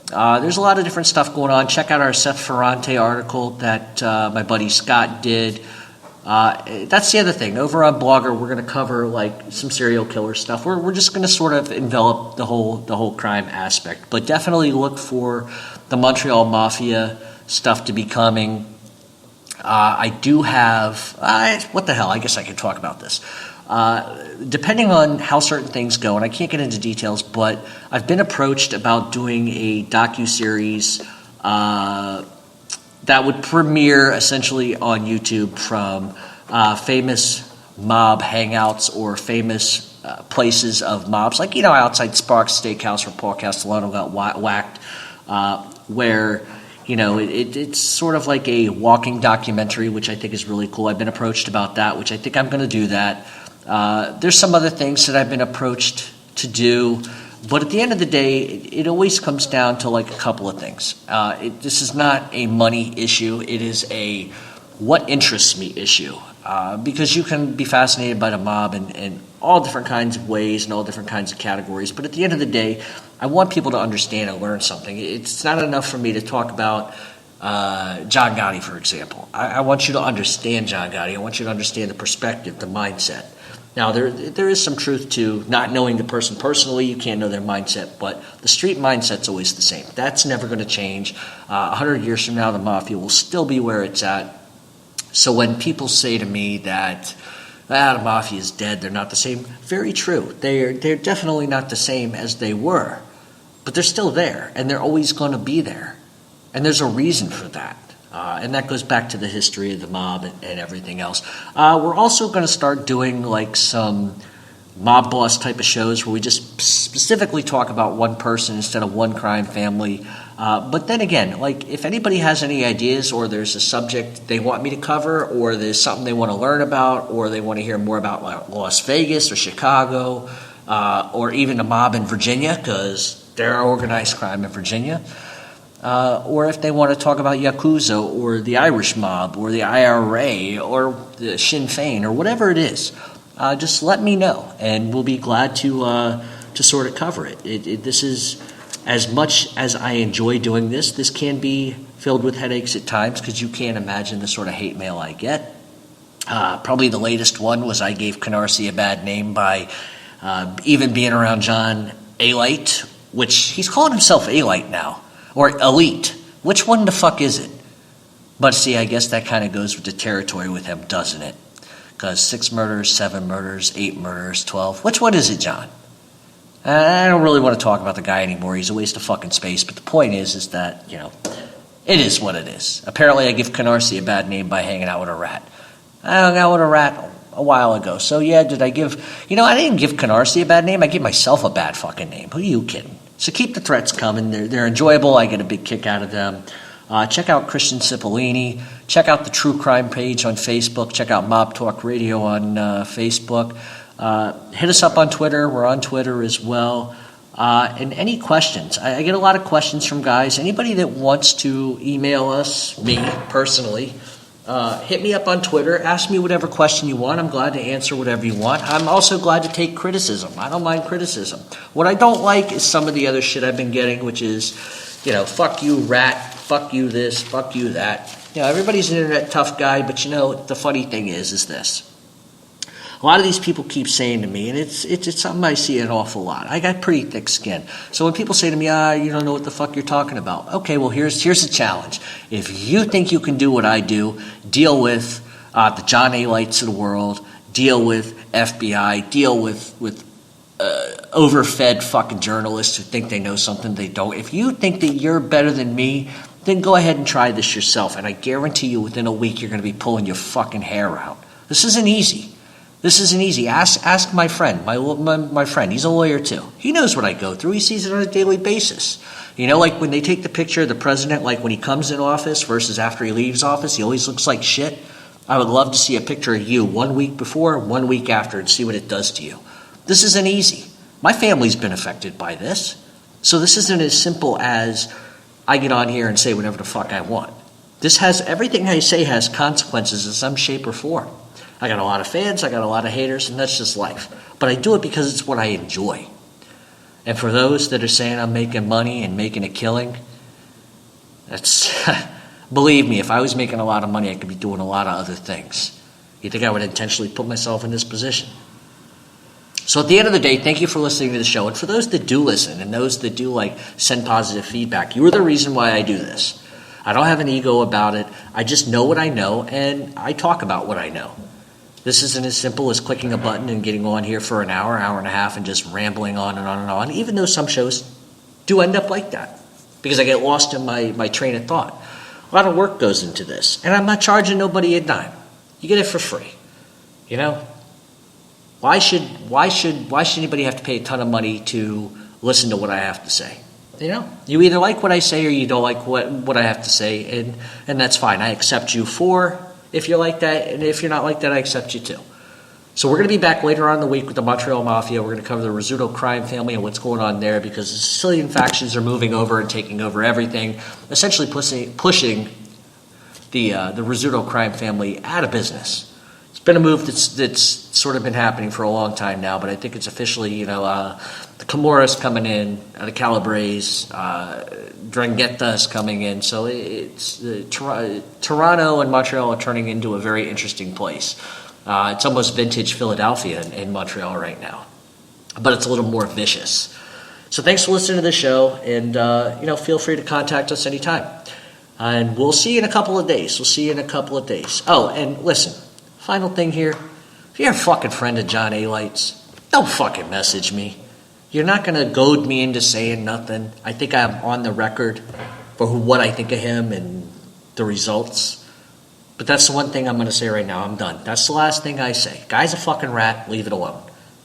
There's a lot of different stuff going on. Check out our Seth Ferrante article that my buddy Scott did. That's the other thing. Over on Blogger, we're going to cover some serial killer stuff. We're just going to sort of envelop the whole crime aspect. But definitely look for the Montreal Mafia stuff to be coming. I do have what the hell? I guess I could talk about this. Depending on how certain things go, and I can't get into details, but I've been approached about doing a docuseries that would premiere essentially on YouTube from famous mob hangouts or famous places of mobs, outside Sparks Steakhouse where Paul Castellano got whacked, where it's sort of like a walking documentary, which I think is really cool. I've been approached about that, which I think I'm going to do that. There's some other things that I've been approached to do, but at the end of the day, it always comes down to a couple of things. This is not a money issue. It is a what interests me issue, because you can be fascinated by the mob in all different kinds of ways and all different kinds of categories. But at the end of the day, I want people to understand and learn something. It's not enough for me to talk about John Gotti, for example. I want you to understand John Gotti. I want you to understand the perspective, the mindset. Now, there is some truth to not knowing the person personally. You can't know their mindset, but the street mindset's always the same. That's never going to change. 100 years from now, the mafia will still be where it's at. So when people say to me that the mafia is dead, they're not the same, very true. They're definitely not the same as they were, but they're still there, and they're always going to be there. And there's a reason for that. And that goes back to the history of the mob and everything else. We're also going to start doing like some mob boss type of shows where we just specifically talk about one person instead of one crime family. But then again, like if anybody has any ideas or there's a subject they want me to cover or there's something they want to learn about or they want to hear more about like Las Vegas or Chicago or even the mob in Virginia because there are organized crime in Virginia. Or if they want to talk about Yakuza or the Irish mob or the IRA or the Sinn Féin or whatever it is, just let me know, and we'll be glad to sort of cover it. This is, as much as I enjoy doing this, this can be filled with headaches at times because you can't imagine the sort of hate mail I get. Probably the latest one was I gave Canarsie a bad name by even being around John A-Light, which he's calling himself A-Light now. Or elite. Which one the fuck is it? But see, I guess that kind of goes with the territory with him, doesn't it? Because 6 murders, 7 murders, 8 murders, 12. Which one is it, John? I don't really want to talk about the guy anymore. He's a waste of fucking space. But the point is that, it is what it is. Apparently I give Canarsie a bad name by hanging out with a rat. I hung out with a rat a while ago. So yeah, did I give... I didn't give Canarsie a bad name. I gave myself a bad fucking name. Who are you kidding? So keep the threats coming. They're enjoyable. I get a big kick out of them. Check out Christian Cipollini. Check out the True Crime page on Facebook. Check out Mob Talk Radio on Facebook. Hit us up on Twitter. We're on Twitter as well. And any questions. I get a lot of questions from guys. Anybody that wants to email us, me personally, hit me up on Twitter. Ask me whatever question you want. I'm glad to answer whatever you want. I'm also glad to take criticism. I don't mind criticism. What I don't like is some of the other shit I've been getting, which is, fuck you, rat, fuck you this, fuck you that. Everybody's an internet tough guy, but the funny thing is this. A lot of these people keep saying to me, and it's something I see an awful lot. I got pretty thick skin. So when people say to me, you don't know what the fuck you're talking about. Okay, well, here's the challenge. If you think you can do what I do, deal with the John A. Lights of the world, deal with FBI, deal with overfed fucking journalists who think they know something they don't. If you think that you're better than me, then go ahead and try this yourself. And I guarantee you within a week you're going to be pulling your fucking hair out. This isn't easy. Ask my friend, my friend. He's a lawyer too. He knows what I go through. He sees it on a daily basis. Like when they take the picture of the president, like when he comes in office versus after he leaves office, he always looks like shit. I would love to see a picture of you 1 week before, 1 week after, and see what it does to you. This isn't easy. My family's been affected by this. So this isn't as simple as I get on here and say whatever the fuck I want. Everything I say has consequences in some shape or form. I got a lot of fans, I got a lot of haters, and that's just life. But I do it because it's what I enjoy. And for those that are saying I'm making money and making a killing, that's believe me, if I was making a lot of money, I could be doing a lot of other things. You think I would intentionally put myself in this position? So at the end of the day, thank you for listening to the show. And for those that do listen and those that do send positive feedback, you are the reason why I do this. I don't have an ego about it. I just know what I know, and I talk about what I know. This isn't as simple as clicking a button and getting on here for an hour and a half and just rambling on and on and on, even though some shows do end up like that because I get lost in my train of thought. A lot of work goes into this, and I'm not charging nobody a dime. You get it for free. Why should anybody have to pay a ton of money to listen to what I have to say? You either like what I say or you don't like what I have to say, and that's fine. I accept you if you're like that, and if you're not like that, I accept you too. So we're going to be back later on in the week with the Montreal Mafia. We're going to cover the Rizzuto crime family and what's going on there because the Sicilian factions are moving over and taking over everything, essentially pushing the Rizzuto crime family out of business. It's been a move that's sort of been happening for a long time now, but I think it's officially, the Camorra's coming in, the Calabres, Drangheta's coming in. So it's Toronto and Montreal are turning into a very interesting place. It's almost vintage Philadelphia in Montreal right now, but it's a little more vicious. So thanks for listening to the show, and feel free to contact us anytime. And we'll see you in a couple of days. Oh, and listen, final thing here. If you're a fucking friend of John A. Light's, don't fucking message me. You're not going to goad me into saying nothing. I think I'm on the record for what I think of him and the results. But that's the one thing I'm going to say right now. I'm done. That's the last thing I say. Guy's a fucking rat. Leave it alone.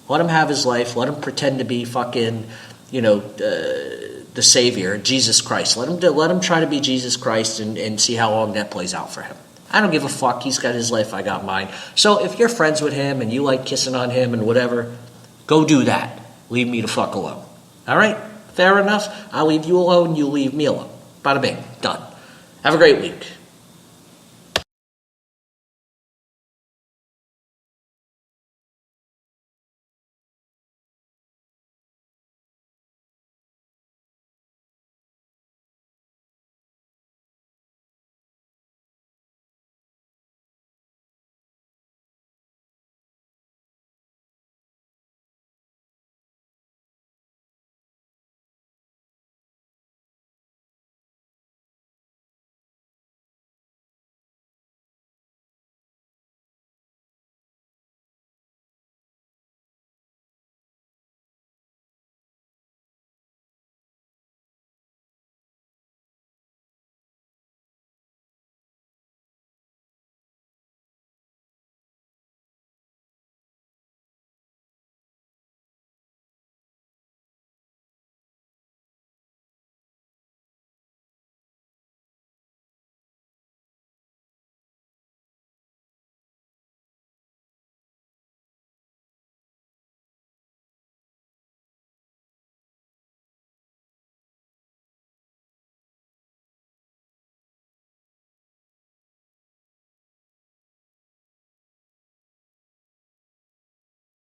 Let him have his life. Let him pretend to be fucking, the Savior, Jesus Christ. Let him try to be Jesus Christ and see how long that plays out for him. I don't give a fuck. He's got his life. I got mine. So if you're friends with him and you like kissing on him and whatever, go do that. Leave me the fuck alone. All right? Fair enough? I'll leave you alone. You leave me alone. Bada bing. Done. Have a great week.